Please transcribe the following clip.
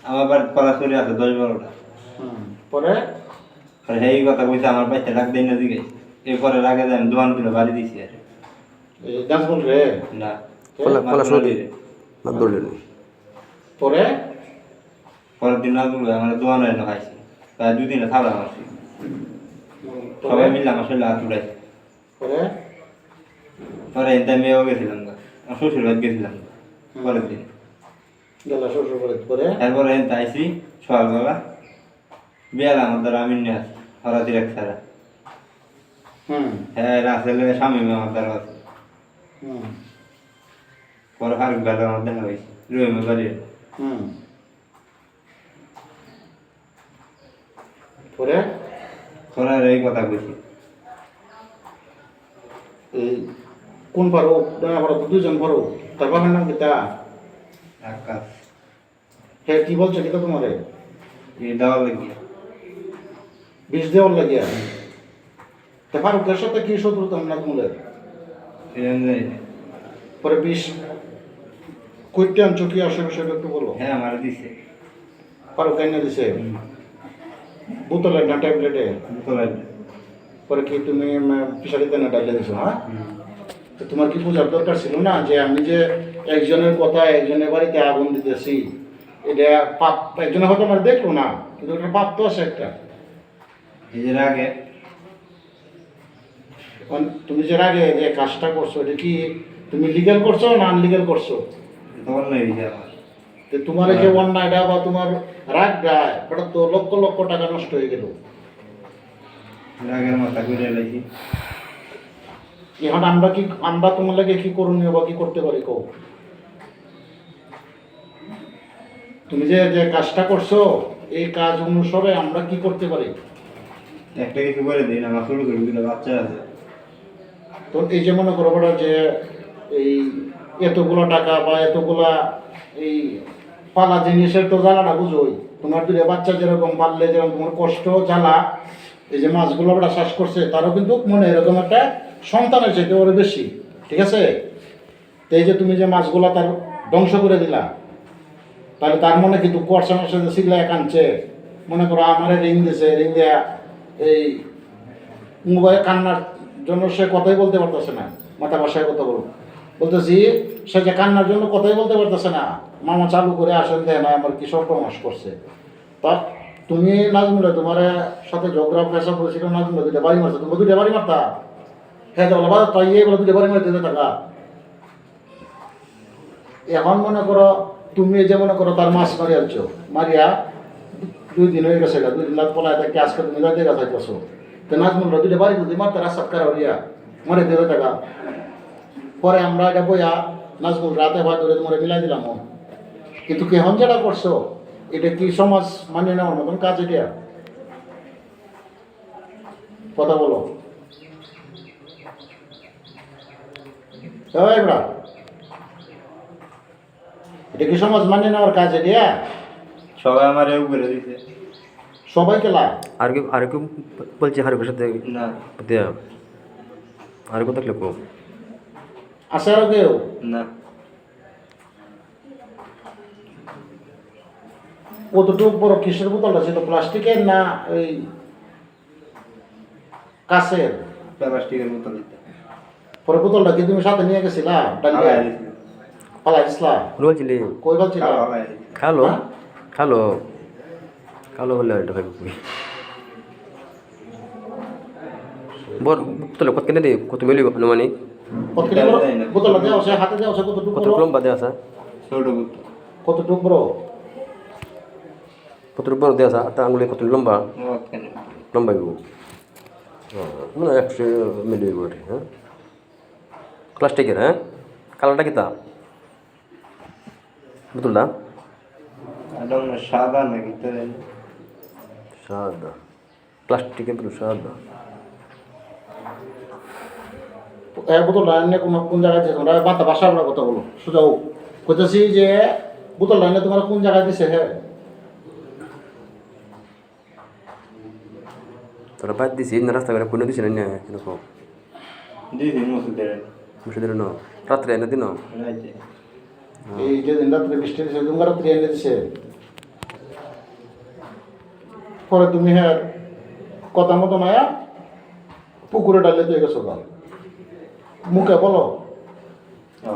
আমার বাড়িতে কলা চুরি আছে 10-12টা। পরে এই কথা কইছে আমার বাইতে রাখ দেই না দিকে। এরপরে রাগে যায় আমি দোকান তুলে বাড়ি দিছি আর। এই নাজমুল রে না কলা চুরি মাদুর পরে পরের দিন না তুলে আমার দোকানে এনে খাইছি। তাই 2 দিনে থালা মারছি। সবাই মিলে আমার শরীরে হাত উঠাইছে। পরে পরে এনতে মেয়েও গেছিলাম গা। আমার শ্বশুর বাড়ি গেছিলাম পরের দিন। গেলা শ্বশুর বাড়িতে পরে এরপরে এনতে আইসি সকালবেলা বিয়াল আমার দ্বারা আমি নিয়ে আসি হরাতির এক ছাড়া। হ্যাঁ রাসেলের স্বামী আমার দ্বারা আছে। পরে ফারুক বেলা আমার দেখা হয়েছে রহিমের বাড়ি। পরে পরে এই কথা কইছি। এই কোন পারো পারো দুজন পারো তার বাবার নাম কিতা আকাশ হ্যাঁ কি বলছে কিতা তোমারে এই দেওয়া লাগিয়া বিষ দেওয়ার লাগিয়া তা ফারুকের সাথে কি শত্রুতা নাজমুলের এরকম জানি না। পরে বিষ কইতে আনছো কি আসে বিষয়টা একটু বলো হ্যাঁ আমার দিছে ফারুক এনে দিছে বোতলে না ট্যাবলেটে তোলা পরে কি তুমি পিসারিতে না ডাইলে দিছো হ্যাঁ তো তোমার কি বোঝার দরকার ছিল না যে আমি যে একজনের কথা একজনের বাড়িতে আগুন দিতেছি এটা পাপ একজনের হয়তো আমার দেখলো না কিন্তু ওটা পাপ তো আছে একটা এর আগে তুমি যে আগে যে কাজটা করছো এটা কি তুমি লিগ্যাল করছো না আনলিগ্যাল করছো তখন নাই দিছে আমার তো তোমার এই যে অন্যায়টা বা তোমার রাগটা এটা তো লক্ষ লক্ষ টাকা নষ্ট হয়ে গেল রাগের মাথা ঘুরে লাইছি। এখন আমরা তোমার লাগে কি করণীয় বা কি করতে পারি কও তুমি যে যে কাজটা করছো এই কাজ অনুসারে আমরা কি করতে পারি একটা কিছু করে দিন আমার শুরু করে দিলে বাচ্চা আছে। তো এই যে মনে করো বড় যে এই এতগুলো টাকা বা এতগুলা এই পালা জিনিসের তো জ্বালাটা বুঝোই তোমার দুটো বাচ্চা যেরকম পারলে যেরকম তোমার কষ্ট জ্বালা এই যে মাছগুলো ওরা শ্বাস করছে তারও কিন্তু মনে এরকম একটা সন্তানের চাইতে ওর বেশি ঠিক আছে তো এই যে তুমি যে মাছগুলো তার ধ্বংস করে দিলা তাহলে তার মনে কিন্তু কোয়ারসানোর সাথে সিগলায় কাঁদছে মনে করো আমার রিং দিছে রিং দেয়া এই মোবাইল কান্নার জন্য সে কথাই বলতে পারতেছে না মাথা ভাষায় কথা বলতেছি সে যে কান্নার জন্য কথাই বলতে পারতেছে না মামা চালু করে আসেন দেয় না আমার কি সর্বনাশ করছে তা তুমি নাজমুলে তোমার সাথে ঝগড়া ফেসা করেছিল নাজমুলে দুইটা বাড়ি মারছে তুমি দুইটা বাড়ি মারতা হ্যাঁ তো বলো তাই এগুলো দুইটা বাড়ি মারতে থাকা এখন মনে করো তুমি যে মনে করো তার মাছ মারি আনছো মারিয়া 2 দিন হয়ে গেছে 2 দিন পলায় থাকে আজকে তুমি যাইতে গেছে করছো তো নাজমুল দুইটা বাড়ি যদি মারতে রাস্তা কারা হইয়া মরে দিতে থাকা পরে আমরা এটা বইয়া নাজমুল রাতে ভাই ধরে তোমার মিলাই দিলাম কিন্তু কি এখন যেটা করছো এটা কি সমাজ মানিয়ে নেওয়ার মতন কাজ এটা কথা বলো এবার এটা কি সমাজ মানিয়ে নেওয়ার কাজ এটা সবাই আমার এও করে দিছে সবাইকে লা আর কি বলছি হারুকের সাথে না দেয়া আর কত দেখলে আছে আরো কেউ না কতটুকু বড় কিসের বোতলটা ছিল প্লাস্টিকের না ওই কাঁচের প্লাস্টিকের বোতল দিতে পরে বোতলটা কি তুমি সাথে নিয়ে গেছিলা ডালিয়া পালাই ইসলা বলছিলি কই বলছিলা খালো হ্যাঁ? খালো খালো বললে এটা ভাই বর তোলে কত কেনে দে কত মিলিব আনুমানিক কত কিলো বড় বোতলটা দেওয়া আছে হাতে দেওয়া আছে কতটুকু কত বড় লম্বা দেওয়া আছে ছোট বোতল কতটুকু বড় কত বড় দেওয়া আছে তা আঙুলে কত লম্বা কেন লম্বা গো মানে 100 মিলি বড় হ্যাঁ প্লাস্টিকের হ্যাঁ কালারটা কি তা বোতলটা একদম সাদা নাকি তো সাদা প্লাস্টিকের পুরো সাদা এই বোতলটা এনে কোন জায়গায় দিয়েছে তোমরা বাতা ভাষা আমরা কথা বলো সোজা কইতেছি যে বোতলটা এনে তোমার কোন জায়গায় দিছে হ্যাঁ তোরা বাদ দিছি না রাস্তা করে কোনো দিছি না এরকম দিদি মসুদের বসে দিল না রাত্রে এনে দিন রাইতে এই যে দিন রাত্রে বৃষ্টি দিছে তুমি রাত্রে এনে দিছে পরে তুমি হ্যাঁ কথা মতো নয়া পুকুরে ডালে তুই গেছো গা মুখে বলো ও